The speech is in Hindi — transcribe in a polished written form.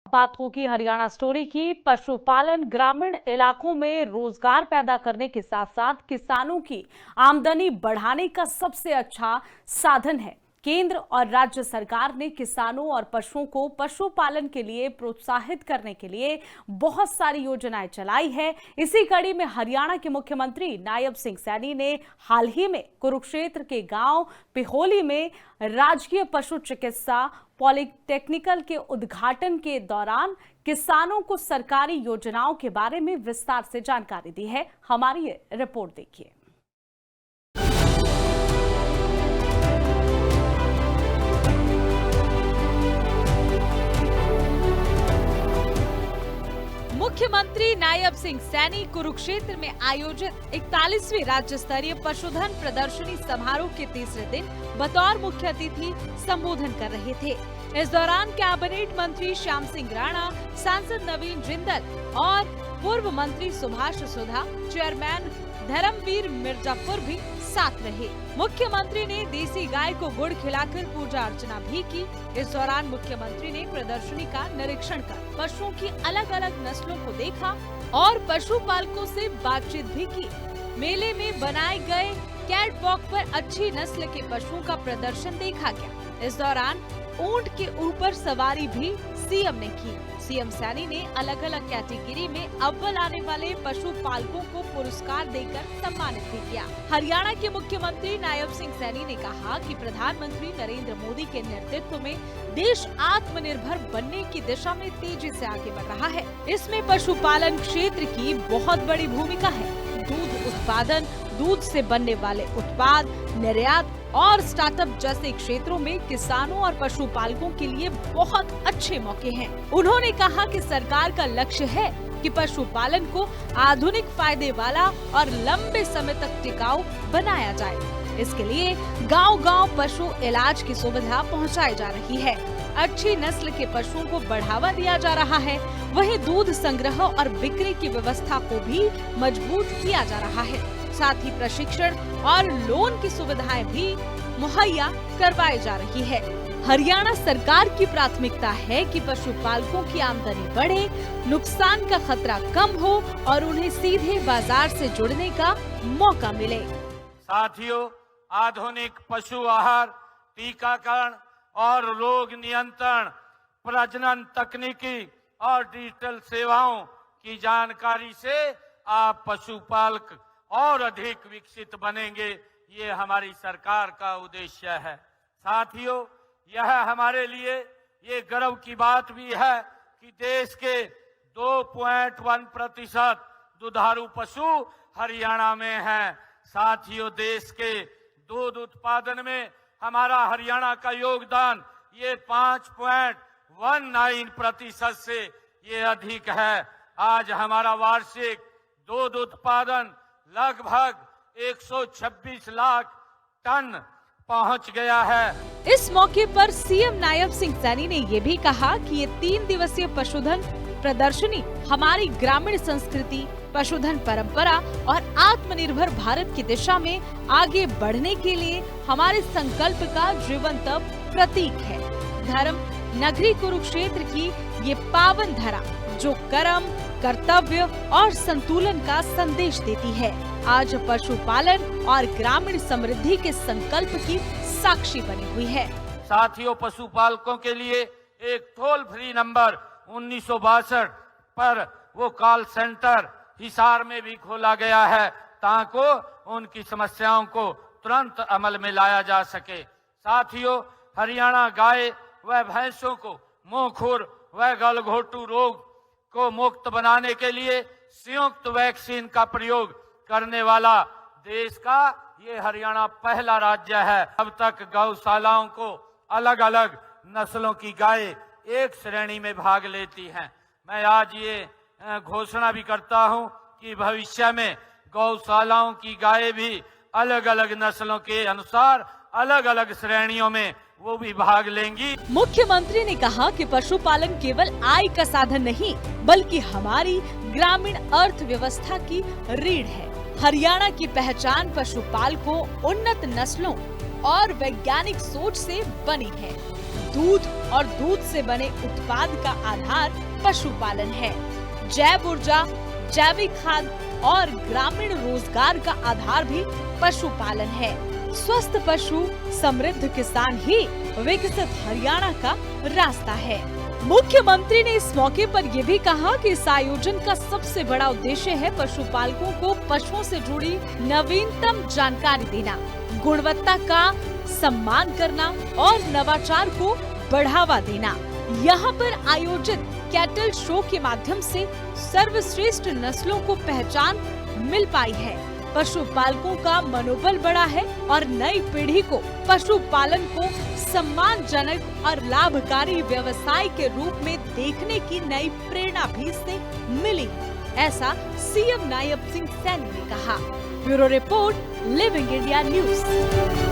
बात होगी हरियाणा स्टोरी की। पशुपालन ग्रामीण इलाकों में रोजगार पैदा करने के साथ साथ किसानों की आमदनी बढ़ाने का सबसे अच्छा साधन है। केंद्र और राज्य सरकार ने किसानों और पशुओं को पशुपालन के लिए प्रोत्साहित करने के लिए बहुत सारी योजनाएं चलाई है। इसी कड़ी में हरियाणा के मुख्यमंत्री नायब सिंह सैनी ने हाल ही में कुरुक्षेत्र के गांव पिहोली में राजकीय पशु चिकित्सा पॉलिटेक्निकल के उद्घाटन के दौरान किसानों को सरकारी योजनाओं के बारे में विस्तार से जानकारी दी है। हमारी ये रिपोर्ट देखिए। मुख्यमंत्री नायब सिंह सैनी कुरुक्षेत्र में आयोजित 41वीं राज्य स्तरीय पशुधन प्रदर्शनी समारोह के तीसरे दिन बतौर मुख्य अतिथि संबोधन कर रहे थे। इस दौरान कैबिनेट मंत्री श्याम सिंह राणा, सांसद नवीन जिंदल और पूर्व मंत्री सुभाष सुधा, चेयरमैन धर्मवीर मिर्जापुर भी साथ रहे। मुख्यमंत्री ने देसी गाय को गुड़ खिलाकर पूजा अर्चना भी की। इस दौरान मुख्यमंत्री ने प्रदर्शनी का निरीक्षण कर पशुओं की अलग अलग नस्लों को देखा और पशुपालकों से बातचीत भी की। मेले में बनाए गए कैट वॉक पर अच्छी नस्ल के पशुओं का प्रदर्शन देखा गया। इस दौरान ऊंट के ऊपर सवारी भी सीएम ने की। सीएम सैनी ने अलग अलग कैटेगरी में अव्वल आने वाले पशुपालकों को पुरस्कार देकर सम्मानित भी किया। हरियाणा के मुख्यमंत्री नायब सिंह सैनी ने कहा कि प्रधानमंत्री नरेंद्र मोदी के नेतृत्व में देश आत्मनिर्भर बनने की दिशा में तेजी से आगे बढ़ रहा है। इसमें पशुपालन क्षेत्र की बहुत बड़ी भूमिका है। दूध उत्पादन, दूध से बनने वाले उत्पाद, निर्यात और स्टार्टअप जैसे क्षेत्रों में किसानों और पशुपालकों के लिए बहुत अच्छे मौके हैं। उन्होंने कहा कि सरकार का लक्ष्य है कि पशुपालन को आधुनिक, फायदे वाला और लंबे समय तक टिकाऊ बनाया जाए। इसके लिए गांव-गांव पशु इलाज की सुविधा पहुंचाई जा रही है। अच्छी नस्ल के पशुओं को बढ़ावा दिया जा रहा है। वहीं दूध संग्रह और बिक्री की व्यवस्था को भी मजबूत किया जा रहा है। साथ ही प्रशिक्षण और लोन की सुविधाएं भी मुहैया करवाई जा रही है। हरियाणा सरकार की प्राथमिकता है कि पशुपालकों की आमदनी बढ़े, नुकसान का खतरा कम हो और उन्हें सीधे बाजार से जुड़ने का मौका मिले। साथियों, आधुनिक पशु आहार, टीकाकरण और रोग नियंत्रण, प्रजनन तकनीकी और डिजिटल सेवाओं की जानकारी से आप पशुपालक और अधिक विकसित बनेंगे। ये हमारी सरकार का उद्देश्य है। साथियों, यह हमारे लिए ये गर्व की बात भी है कि देश के 2.1% दुधारू पशु हरियाणा में हैं। साथियों, देश के दूध उत्पादन में हमारा हरियाणा का योगदान ये 5.19% से ये अधिक है। आज हमारा वार्षिक दूध उत्पादन लगभग 126 लाख टन पहुंच गया है। इस मौके पर सीएम नायब सिंह सैनी ने ये भी कहा कि ये 3 दिवसीय पशुधन प्रदर्शनी हमारी ग्रामीण संस्कृति, पशुधन परंपरा और आत्मनिर्भर भारत की दिशा में आगे बढ़ने के लिए हमारे संकल्प का जीवंत प्रतीक है। धर्म नगरी कुरुक्षेत्र की ये पावन धरा जो कर्म, कर्तव्य और संतुलन का संदेश देती है, आज पशुपालन और ग्रामीण समृद्धि के संकल्प की साक्षी बनी हुई है। साथियों, पशुपालकों के लिए एक टोल फ्री नंबर 1962 पर वो कॉल सेंटर हिसार में भी खोला गया है ताकि उनकी समस्याओं को तुरंत अमल में लाया जा सके। साथियों, हरियाणा गाय व भैंसों को मुंहखुर व गलघोटू रोग को मुक्त बनाने के लिए संयुक्त वैक्सीन का प्रयोग करने वाला देश का ये हरियाणा पहला राज्य है। अब तक गौशालाओं को अलग अलग नस्लों की गाय एक श्रेणी में भाग लेती हैं। मैं आज ये घोषणा भी करता हूं कि भविष्य में गौशालाओं की गाय भी अलग अलग नस्लों के अनुसार अलग अलग श्रेणियों में वो भी भाग लेंगी। मुख्यमंत्री ने कहा कि पशुपालन केवल आय का साधन नहीं बल्कि हमारी ग्रामीण अर्थव्यवस्था की रीढ़ है। हरियाणा की पहचान पशुपालकों, उन्नत नस्लों और वैज्ञानिक सोच से बनी है। दूध और दूध से बने उत्पाद का आधार पशुपालन है। जैव ऊर्जा, जैविक खाद और ग्रामीण रोजगार का आधार भी पशुपालन है। स्वस्थ पशु, समृद्ध किसान ही विकसित हरियाणा का रास्ता है। मुख्यमंत्री ने इस मौके पर ये भी कहा कि इस आयोजन का सबसे बड़ा उद्देश्य है पशुपालकों को पशुओं से जुड़ी नवीनतम जानकारी देना, गुणवत्ता का सम्मान करना और नवाचार को बढ़ावा देना। यहाँ पर आयोजित कैटल शो के माध्यम से सर्वश्रेष्ठ नस्लों को पहचान मिल पाई है। पशुपालकों का मनोबल बढ़ा है और नई पीढ़ी को पशुपालन को सम्मानजनक और लाभकारी व्यवसाय के रूप में देखने की नई प्रेरणा भी इससे मिली, ऐसा सीएम नायब सिंह सैनी ने कहा। Bureau report, living India news.